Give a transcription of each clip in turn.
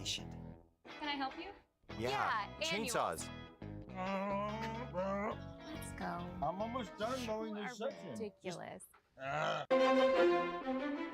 vacation. Can I help you? Yeah, chainsaws. Let's go. I'm almost done mowing this You are section. ridiculous.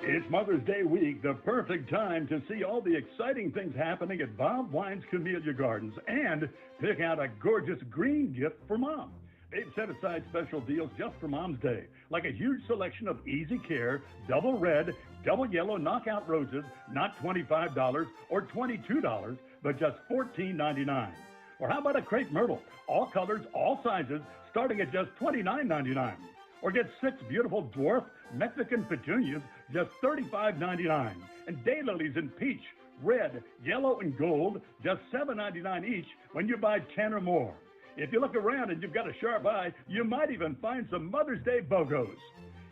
It's Mother's Day week, the perfect time to see all the exciting things happening at Bob Wine's Camellia Gardens and pick out a gorgeous green gift for Mom. They've set aside special deals just for Mom's Day, like a huge selection of Easy Care, double red, double yellow knockout roses, not $25 or $22, but just $14.99. Or how about a crepe myrtle, all colors, all sizes, starting at just $29.99. Or get 6 beautiful dwarf Mexican petunias, just $35.99. And daylilies in peach, red, yellow, and gold, just $7.99 each when you buy 10 or more. If you look around and you've got a sharp eye, you might even find some Mother's Day BOGOs.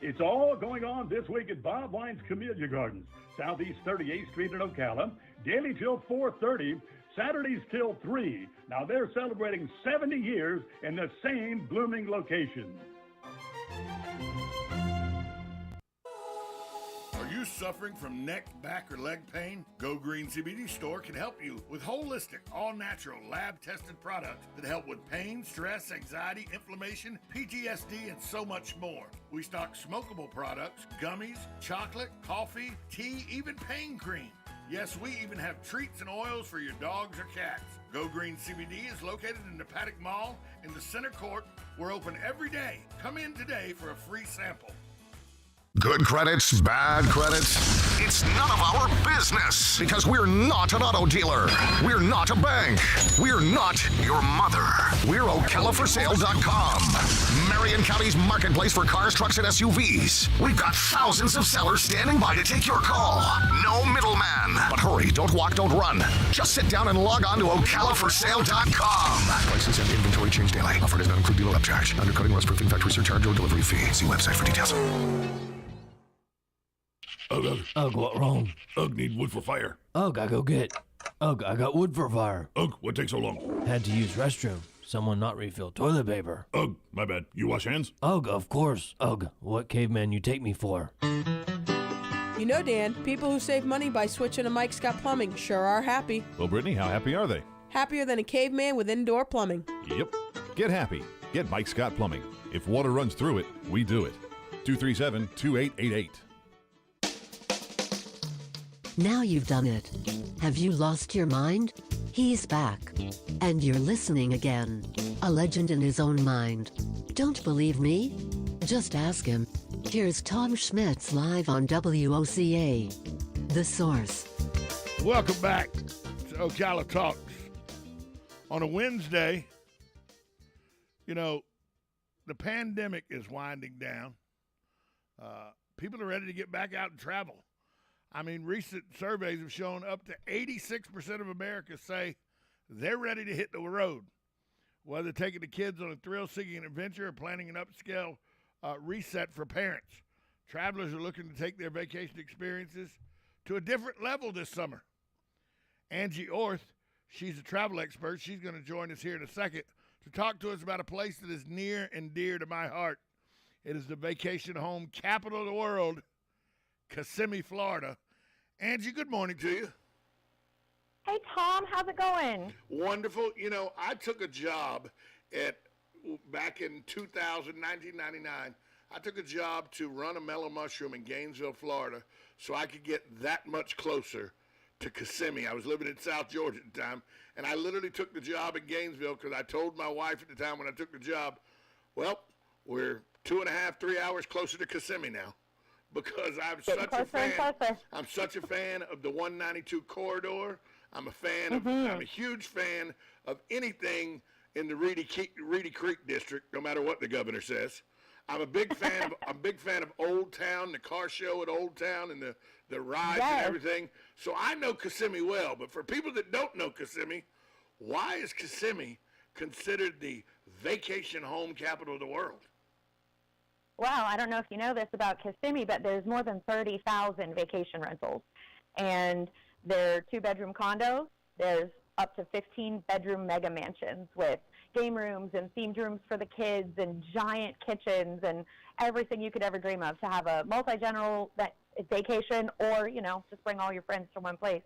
It's all going on this week at Bob Wine's Camellia Gardens, Southeast 38th Street in Ocala, daily till 4:30, Saturdays till 3. Now they're celebrating 70 years in the same blooming location. Are you suffering from neck, back, or leg pain? Go Green CBD Store can help you with holistic, all-natural, lab-tested products that help with pain, stress, anxiety, inflammation, PTSD, and so much more. We stock smokable products, gummies, chocolate, coffee, tea, even pain cream. Yes, we even have treats and oils for your dogs or cats. Go Green CBD is located in the Paddock Mall in the center court. We're open every day. Come in today for a free sample. Good credits, bad credits. It's none of our business because we're not an auto dealer. We're not a bank. We're not your mother. We're OcalaForSale.com. Marion County's marketplace for cars, trucks, and SUVs. We've got thousands of sellers standing by to take your call. No middleman. But hurry, don't walk, don't run. Just sit down and log on to OcalaForSale.com. Prices and inventory change daily. Offer does not include dealer upcharge. Undercutting, rust-proofing, factory surcharge, or delivery fee. See website for details. Ugh, what wrong? Ugh, need wood for fire. Ugh, I go get. Ugh, I got wood for fire. Ugh, what takes so long? Had to use restroom. Someone not refill toilet paper. Ugh, my bad. You wash hands? Ugh, of course. Ugh, what caveman you take me for? You know, Dan, people who save money by switching to Mike Scott Plumbing sure are happy. Well, Brittany, how happy are they? Happier than a caveman with indoor plumbing. Yep. Get happy. Get Mike Scott Plumbing. If water runs through it, we do it. 237-2888. Now you've done it. Have you lost your mind? He's back. And you're listening again. A legend in his own mind. Don't believe me? Just ask him. Here's Tom Schmitz live on WOCA. The Source. Welcome back to Ocala Talks. On a Wednesday, you know, the pandemic is winding down. People are ready to get back out and travel. I mean, recent surveys have shown up to 86% of Americans say they're ready to hit the road, whether taking the kids on a thrill-seeking adventure or planning an upscale reset for parents. Travelers are looking to take their vacation experiences to a different level this summer. Angie Orth, she's a travel expert. She's going to join us here in a second to talk to us about a place that is near and dear to my heart. It is the vacation home capital of the world, Kissimmee, Florida. Angie, good morning to you. Hey, Tom, how's it going? Wonderful. You know, I took a job back in 1999. I took a job to run a mellow mushroom in Gainesville, Florida, so I could get that much closer to Kissimmee. I was living in South Georgia at the time, and I literally took the job in Gainesville because I told my wife at the time when I took the job, well, we're 2.5, 3 hours closer to Kissimmee now. Because I'm such a fan. I'm such a fan of the 192 corridor. I'm a fan of. I'm a huge fan of anything in the Reedy Creek district, no matter what the governor says. I'm a big fan of. I'm a big fan of Old Town, the car show at Old Town, and the rides and everything. So I know Kissimmee well. But for people that don't know Kissimmee, why is Kissimmee considered the vacation home capital of the world? Wow, I don't know if you know this about Kissimmee, but there's more than 30,000 vacation rentals. And they're 2-bedroom condos. There's up to 15-bedroom mega mansions with game rooms and themed rooms for the kids and giant kitchens and everything you could ever dream of to have a multi-general vacation or, you know, just bring all your friends to one place.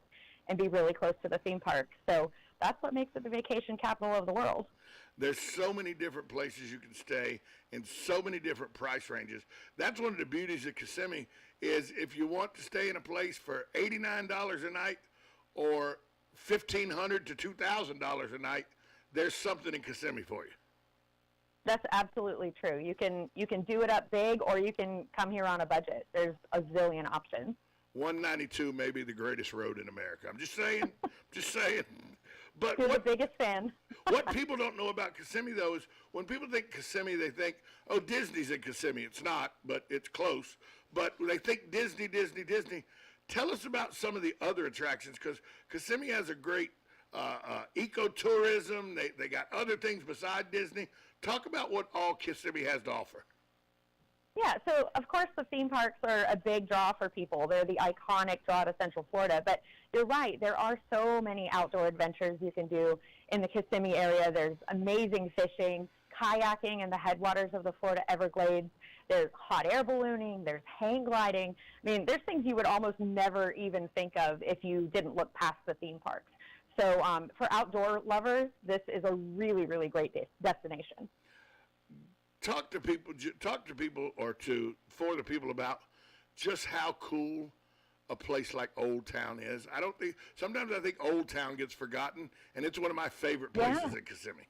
and be really close to the theme park. So that's what makes it the vacation capital of the world. There's so many different places you can stay in so many different price ranges. That's one of the beauties of Kissimmee is if you want to stay in a place for $89 a night or $1,500 to $2,000 a night, there's something in Kissimmee for you. That's absolutely true. You can do it up big, or you can come here on a budget. There's a zillion options. 192 may be the greatest road in America. I'm just saying. Just saying. But You're the biggest fan. What people don't know about Kissimmee, though, is when people think Kissimmee, they think, oh, Disney's in Kissimmee. It's not, but it's close. But they think Disney, Disney, Disney. Tell us about some of the other attractions, because Kissimmee has a great ecotourism. They got other things beside Disney. Talk about what all Kissimmee has to offer. Yeah, so of course the theme parks are a big draw for people. They're the iconic draw to Central Florida. But you're right, there are so many outdoor adventures you can do in the Kissimmee area. There's amazing fishing, kayaking in the headwaters of the Florida Everglades. There's hot air ballooning. There's hang gliding. I mean, there's things you would almost never even think of if you didn't look past the theme parks. So for outdoor lovers, this is a really, really great destination. Talk to people, for the people about just how cool a place like Old Town is. Sometimes I think Old Town gets forgotten, and it's one of my favorite places in Kissimmee.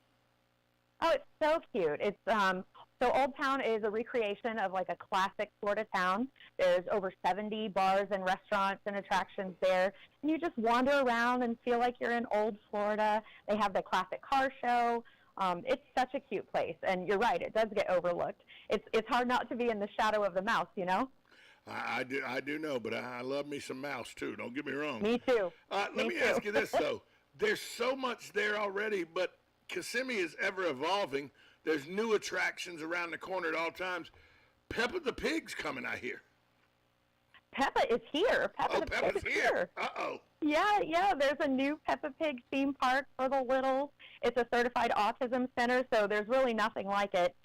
Oh, it's so cute. It's so Old Town is a recreation of like a classic Florida town. There's over 70 bars and restaurants and attractions there, and you just wander around and feel like you're in old Florida. They have the classic car show. It's such a cute place, and you're right, it does get overlooked. It's hard not to be in the shadow of the mouse, you know? I do know, but I love me some mouse, too. Don't get me wrong. Me too. Let me ask you this, though. There's so much there already, but Kissimmee is ever evolving. There's new attractions around the corner at all times. Peppa the Pig's coming, I hear. Peppa is here. Peppa's here. Uh-oh. Yeah, there's a new Peppa Pig theme park for the littles. It's a certified autism center, so there's really nothing like it.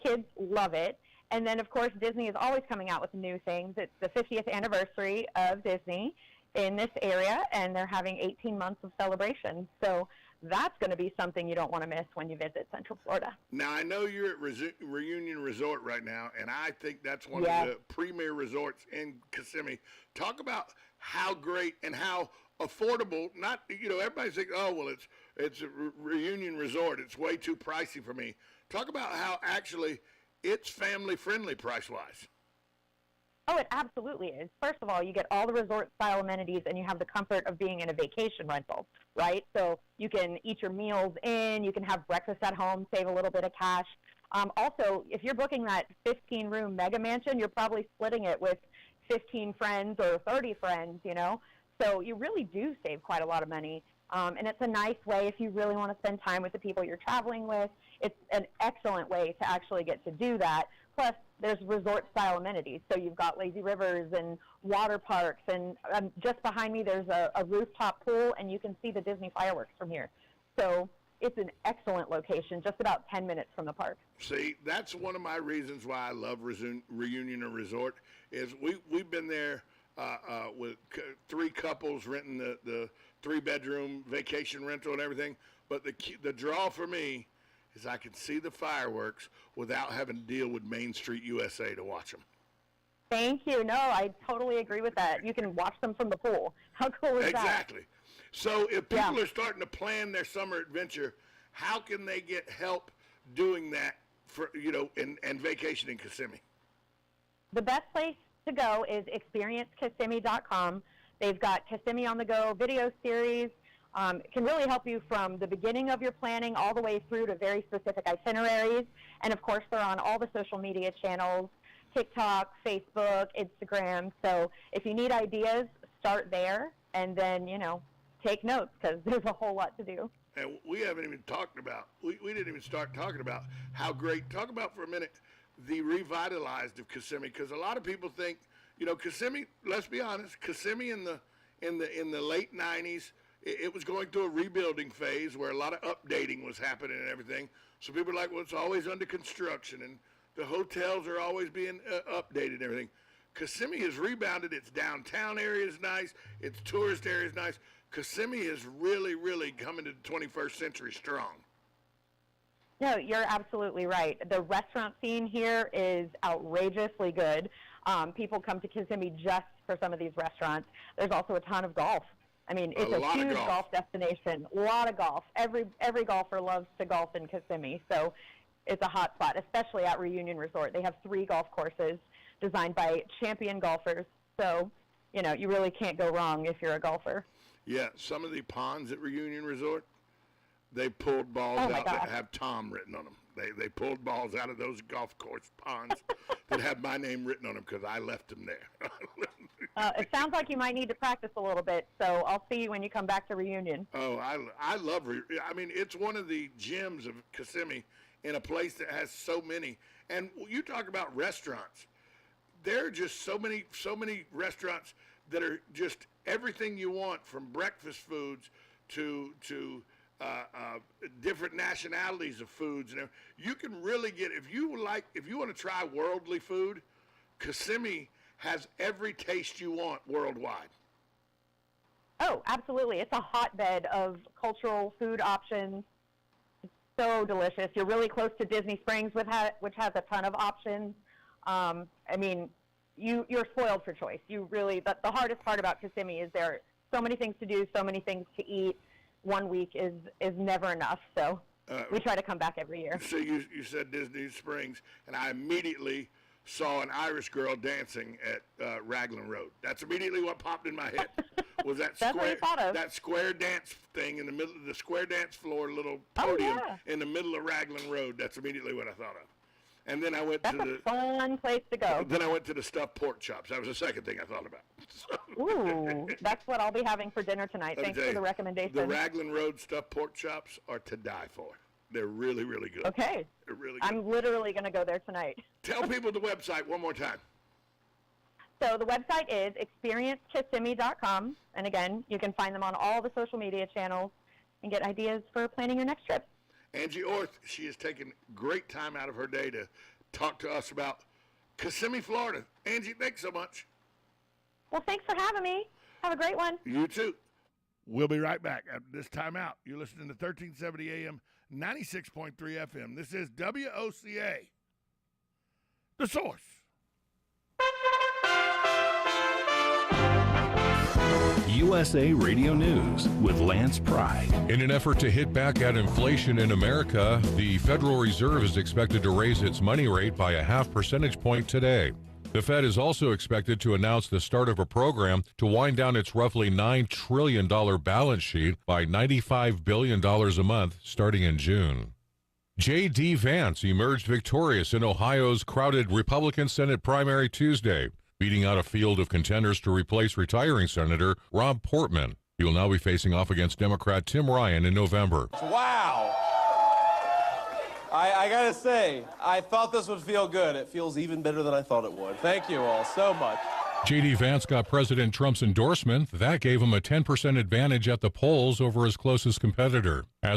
Kids love it. And then, of course, Disney is always coming out with new things. It's the 50th anniversary of Disney in this area, and they're having 18 months of celebration. So that's going to be something you don't want to miss when you visit Central Florida. Now, I know you're at Reunion Resort right now, and I think that's one of the premier resorts in Kissimmee. Talk about how great and how affordable, everybody's thinking, oh, well, it's a Reunion Resort. It's way too pricey for me. Talk about how actually it's family-friendly price-wise. Oh, it absolutely is. First of all, you get all the resort-style amenities, and you have the comfort of being in a vacation rental, right? So you can eat your meals in, you can have breakfast at home, save a little bit of cash. Also, if you're booking that 15-room mega mansion, you're probably splitting it with 15 friends or 30 friends, So you really do save quite a lot of money. And it's a nice way if you really want to spend time with the people you're traveling with. It's an excellent way to actually get to do that. Plus, there's resort-style amenities. So you've got lazy rivers and water parks. And just behind me, there's a rooftop pool, and you can see the Disney fireworks from here. So it's an excellent location, just about 10 minutes from the park. See, that's one of my reasons why I love Reunion Resort is we've been there with three couples renting the three-bedroom vacation rental and everything. But the draw for me is I can see the fireworks without having to deal with Main Street USA to watch them. Thank you. No, I totally agree with that. You can watch them from the pool. How cool is that? Exactly. So if people are starting to plan their summer adventure, how can they get help doing that for and vacation in Kissimmee? The best place to go is experiencekissimmee.com. They've got Kissimmee on the Go video series. It can really help you from the beginning of your planning all the way through to very specific itineraries. And, of course, they're on all the social media channels, TikTok, Facebook, Instagram. So if you need ideas, start there and then, take notes because there's a whole lot to do. And we haven't even talked about, we didn't even start talking about how great, talk about for a minute the revitalized of Kissimmee, because a lot of people think, Kissimmee, let's be honest, Kissimmee in the late 90s, it was going through a rebuilding phase where a lot of updating was happening and everything. So people are like, well, it's always under construction and the hotels are always being updated and everything. Kissimmee has rebounded. Its downtown area is nice. Its tourist area is nice. Kissimmee is really, really coming to the 21st century strong. No, you're absolutely right. The restaurant scene here is outrageously good. People come to Kissimmee just for some of these restaurants. There's also a ton of golf. I mean, it's a huge golf destination. A lot of golf. Every golfer loves to golf in Kissimmee, so it's a hot spot, especially at Reunion Resort. They have 3 golf courses designed by champion golfers, so you really can't go wrong if you're a golfer. Yeah, some of the ponds at Reunion Resort, they pulled balls out that have Tom written on them. They pulled balls out of those golf course ponds that have my name written on them because I left them there. It sounds like you might need to practice a little bit, so I'll see you when you come back to Reunion. Oh, I love I mean, it's one of the gems of Kissimmee in a place that has so many. And you talk about restaurants. There are just so many restaurants that are just everything you want, from breakfast foods to different nationalities of foods. And you can really get, if you want to try worldly food, Kissimmee has every taste you want worldwide. Oh, absolutely. It's a hotbed of cultural food options. It's so delicious. You're really close to Disney Springs, which has a ton of options. I mean, you're spoiled for choice. You really, the hardest part about Kissimmee is there are so many things to do, so many things to eat. 1 week is never enough, so we try to come back every year. So you said Disney Springs, and I immediately saw an Irish girl dancing at Raglan Road. That's immediately what popped in my head. Was that square dance thing in the middle of the square dance floor, little podium in the middle of Raglan Road? That's immediately what I thought of. And then I went That's a fun place to go. Then I went to the stuffed pork chops. That was the second thing I thought about. Ooh, that's what I'll be having for dinner tonight. Thanks for the recommendation. The Raglan Road stuffed pork chops are to die for. They're really, really good. Okay. They're really good. I'm literally going to go there tonight. Tell people the website one more time. So the website is experiencekissimmee.com. And again, you can find them on all the social media channels and get ideas for planning your next trip. Angie Orth, she has taken great time out of her day to talk to us about Kissimmee, Florida. Angie, thanks so much. Well, thanks for having me. Have a great one. You too. We'll be right back after this time out. You're listening to 1370 AM, 96.3 FM. This is WOCA, The Source. USA Radio News with Lance Pride. In an effort to hit back at inflation in America, the Federal Reserve is expected to raise its money rate by a 0.5 percentage point today. The Fed is also expected to announce the start of a program to wind down its roughly $9 trillion balance sheet by $95 billion a month starting in June. J.D. Vance emerged victorious in Ohio's crowded Republican Senate primary Tuesday, beating out a field of contenders to replace retiring Senator Rob Portman. He will now be facing off against Democrat Tim Ryan in November. Wow. I gotta say, I thought this would feel good. It feels even better than I thought it would. Thank you all so much. J.D. Vance got President Trump's endorsement. That gave him a 10% advantage at the polls over his closest competitor. As